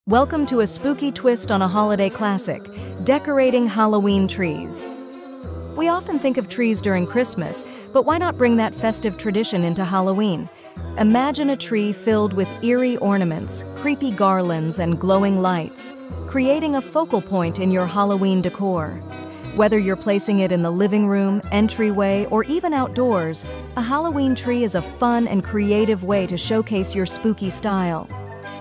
Welcome to a spooky twist on a holiday classic, decorating Halloween trees. We often think of trees during Christmas, but why not bring that festive tradition into Halloween? Imagine a tree filled with eerie ornaments, creepy garlands, and glowing lights, creating a focal point in your Halloween decor. Whether you're placing it in the living room, entryway, or even outdoors, a Halloween tree is a fun and creative way to showcase your spooky style.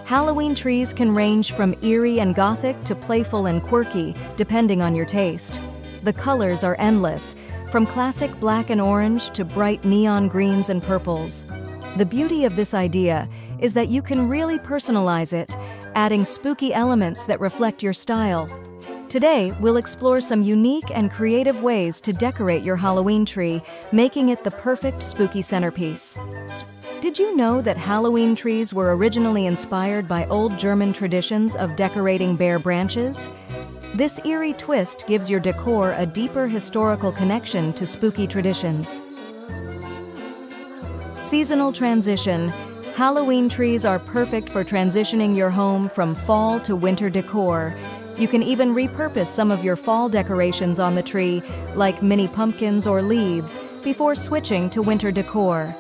Halloween trees can range from eerie and gothic to playful and quirky, depending on your taste. The colors are endless, from classic black and orange to bright neon greens and purples. The beauty of this idea is that you can really personalize it, adding spooky elements that reflect your style. Today, we'll explore some unique and creative ways to decorate your Halloween tree, making it the perfect spooky centerpiece. Did you know that Halloween trees were originally inspired by old German traditions of decorating bare branches? This eerie twist gives your decor a deeper historical connection to spooky traditions. Seasonal transition. Halloween trees are perfect for transitioning your home from fall to winter decor. You can even repurpose some of your fall decorations on the tree, like mini pumpkins or leaves, before switching to winter decor.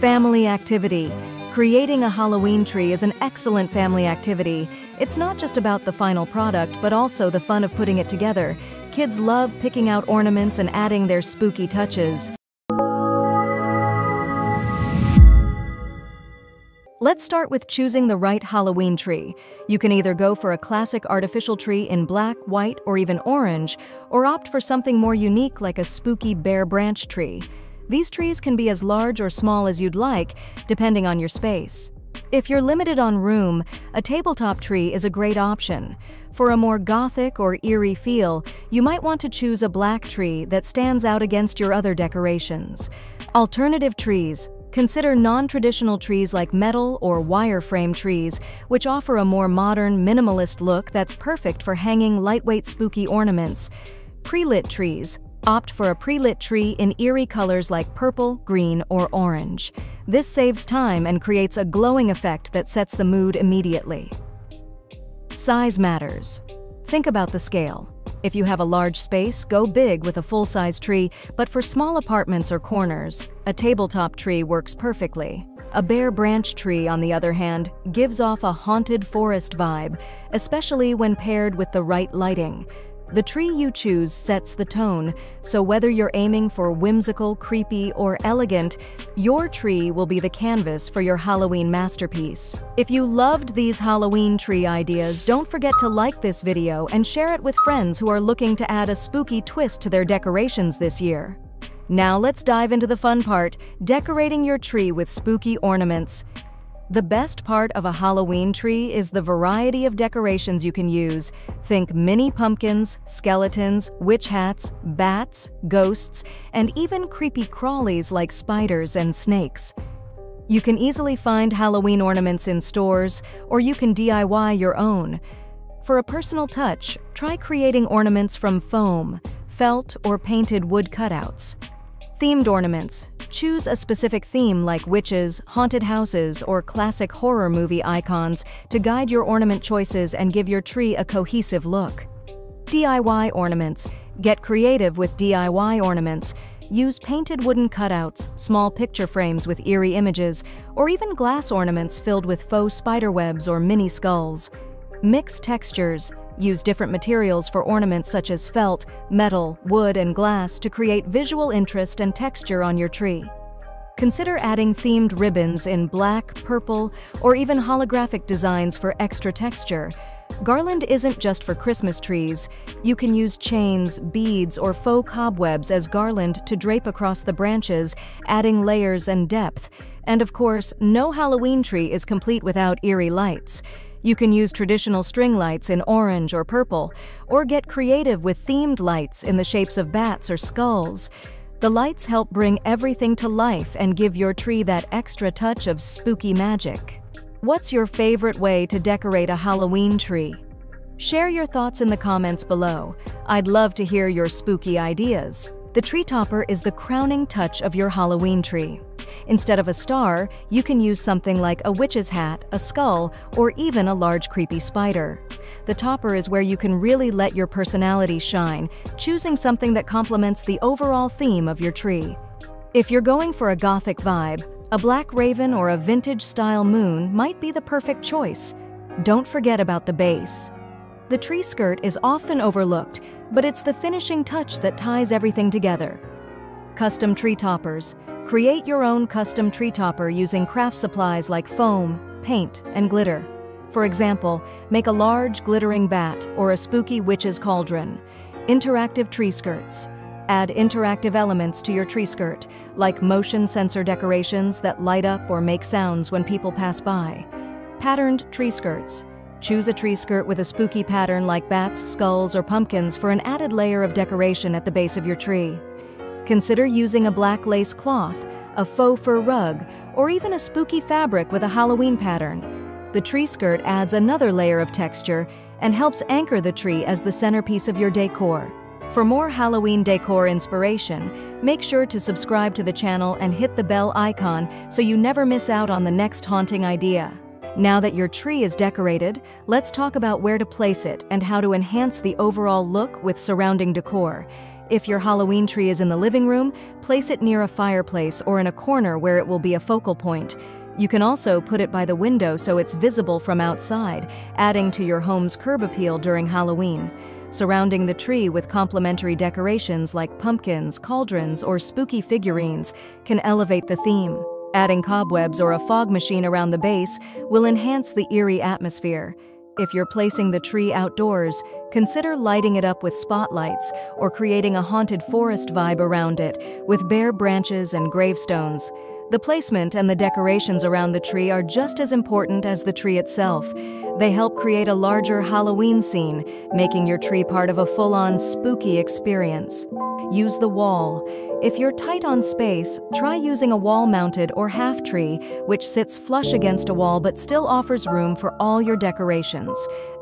Family activity. Creating a Halloween tree is an excellent family activity. It's not just about the final product, but also the fun of putting it together. Kids love picking out ornaments and adding their spooky touches. Let's start with choosing the right Halloween tree. You can either go for a classic artificial tree in black, white, or even orange, or opt for something more unique like a spooky bare branch tree. These trees can be as large or small as you'd like, depending on your space. If you're limited on room, a tabletop tree is a great option. For a more gothic or eerie feel, you might want to choose a black tree that stands out against your other decorations. Alternative trees. Consider non-traditional trees like metal or wireframe trees, which offer a more modern, minimalist look that's perfect for hanging lightweight spooky ornaments. Pre-lit trees. Opt for a pre-lit tree in eerie colors like purple, green, or orange. This saves time and creates a glowing effect that sets the mood immediately. Size matters. Think about the scale. If you have a large space, go big with a full-size tree, but for small apartments or corners, a tabletop tree works perfectly. A bare branch tree, on the other hand, gives off a haunted forest vibe, especially when paired with the right lighting. The tree you choose sets the tone, so whether you're aiming for whimsical, creepy, or elegant, your tree will be the canvas for your Halloween masterpiece. If you loved these Halloween tree ideas, don't forget to like this video and share it with friends who are looking to add a spooky twist to their decorations this year. Now let's dive into the fun part, decorating your tree with spooky ornaments. The best part of a Halloween tree is the variety of decorations you can use. Think mini pumpkins, skeletons, witch hats, bats, ghosts, and even creepy crawlies like spiders and snakes. You can easily find Halloween ornaments in stores, or you can DIY your own. For a personal touch, try creating ornaments from foam, felt, or painted wood cutouts. Themed ornaments. Choose a specific theme like witches, haunted houses, or classic horror movie icons to guide your ornament choices and give your tree a cohesive look. DIY ornaments. Get creative with DIY ornaments. Use painted wooden cutouts, small picture frames with eerie images, or even glass ornaments filled with faux spiderwebs or mini skulls. Mix textures. Use different materials for ornaments such as felt, metal, wood, and glass to create visual interest and texture on your tree. Consider adding themed ribbons in black, purple, or even holographic designs for extra texture. Garland isn't just for Christmas trees. You can use chains, beads, or faux cobwebs as garland to drape across the branches, adding layers and depth. And of course, no Halloween tree is complete without eerie lights. You can use traditional string lights in orange or purple, or get creative with themed lights in the shapes of bats or skulls. The lights help bring everything to life and give your tree that extra touch of spooky magic. What's your favorite way to decorate a Halloween tree? Share your thoughts in the comments below. I'd love to hear your spooky ideas. The tree topper is the crowning touch of your Halloween tree. Instead of a star, you can use something like a witch's hat, a skull, or even a large creepy spider. The topper is where you can really let your personality shine, choosing something that complements the overall theme of your tree. If you're going for a gothic vibe, a black raven or a vintage-style moon might be the perfect choice. Don't forget about the base. The tree skirt is often overlooked, but it's the finishing touch that ties everything together. Custom tree toppers. Create your own custom tree topper using craft supplies like foam, paint, and glitter. For example, make a large glittering bat or a spooky witch's cauldron. Interactive tree skirts. Add interactive elements to your tree skirt, like motion sensor decorations that light up or make sounds when people pass by. Patterned tree skirts. Choose a tree skirt with a spooky pattern like bats, skulls, or pumpkins for an added layer of decoration at the base of your tree. Consider using a black lace cloth, a faux fur rug, or even a spooky fabric with a Halloween pattern. The tree skirt adds another layer of texture and helps anchor the tree as the centerpiece of your decor. For more Halloween decor inspiration, make sure to subscribe to the channel and hit the bell icon so you never miss out on the next haunting idea. Now that your tree is decorated, let's talk about where to place it and how to enhance the overall look with surrounding decor. If your Halloween tree is in the living room, place it near a fireplace or in a corner where it will be a focal point. You can also put it by the window so it's visible from outside, adding to your home's curb appeal during Halloween. Surrounding the tree with complementary decorations like pumpkins, cauldrons, or spooky figurines can elevate the theme. Adding cobwebs or a fog machine around the base will enhance the eerie atmosphere. If you're placing the tree outdoors, consider lighting it up with spotlights or creating a haunted forest vibe around it with bare branches and gravestones. The placement and the decorations around the tree are just as important as the tree itself. They help create a larger Halloween scene, making your tree part of a full-on spooky experience. Use the wall. If you're tight on space, try using a wall-mounted or half tree, which sits flush against a wall but still offers room for all your decorations.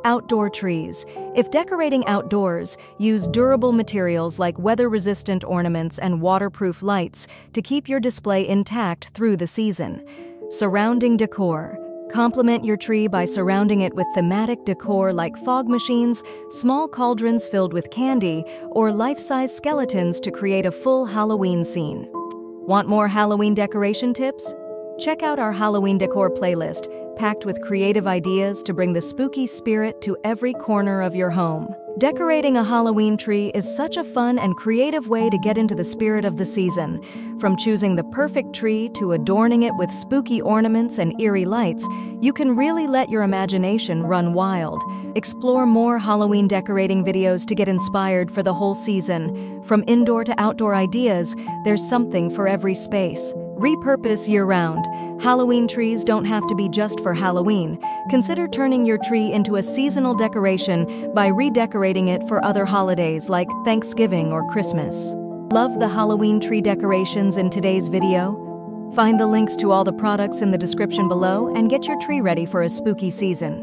Outdoor trees. If decorating outdoors, use durable materials like weather-resistant ornaments and waterproof lights to keep your display intact through the season. Surrounding decor. Complement your tree by surrounding it with thematic decor like fog machines, small cauldrons filled with candy, or life-size skeletons to create a full Halloween scene. Want more Halloween decoration tips? Check out our Halloween decor playlist, packed with creative ideas to bring the spooky spirit to every corner of your home. Decorating a Halloween tree is such a fun and creative way to get into the spirit of the season. From choosing the perfect tree to adorning it with spooky ornaments and eerie lights, you can really let your imagination run wild. Explore more Halloween decorating videos to get inspired for the whole season. From indoor to outdoor ideas, there's something for every space. Repurpose year-round. Halloween trees don't have to be just for Halloween. Consider turning your tree into a seasonal decoration by redecorating it for other holidays like Thanksgiving or Christmas. Love the Halloween tree decorations in today's video? Find the links to all the products in the description below and get your tree ready for a spooky season.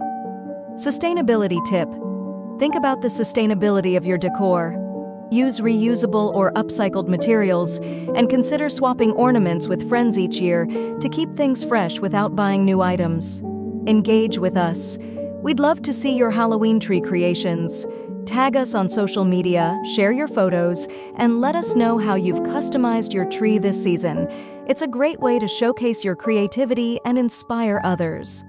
Sustainability tip. Think about the sustainability of your decor. Use reusable or upcycled materials, and consider swapping ornaments with friends each year to keep things fresh without buying new items. Engage with us. We'd love to see your Halloween tree creations. Tag us on social media, share your photos, and let us know how you've customized your tree this season. It's a great way to showcase your creativity and inspire others.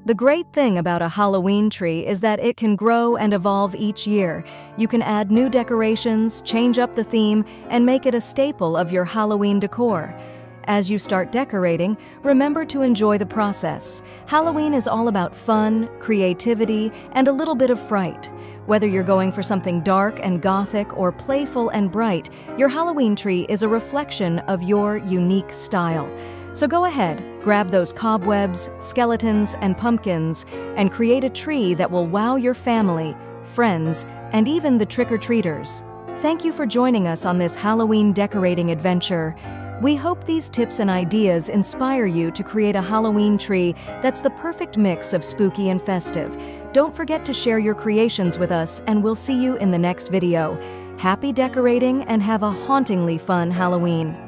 The great thing about a Halloween tree is that it can grow and evolve each year. You can add new decorations, change up the theme, and make it a staple of your Halloween decor. As you start decorating, remember to enjoy the process. Halloween is all about fun, creativity, and a little bit of fright. Whether you're going for something dark and gothic or playful and bright, your Halloween tree is a reflection of your unique style. So go ahead, grab those cobwebs, skeletons, and pumpkins, and create a tree that will wow your family, friends, and even the trick-or-treaters. Thank you for joining us on this Halloween decorating adventure. We hope these tips and ideas inspire you to create a Halloween tree that's the perfect mix of spooky and festive. Don't forget to share your creations with us, and we'll see you in the next video. Happy decorating and have a hauntingly fun Halloween!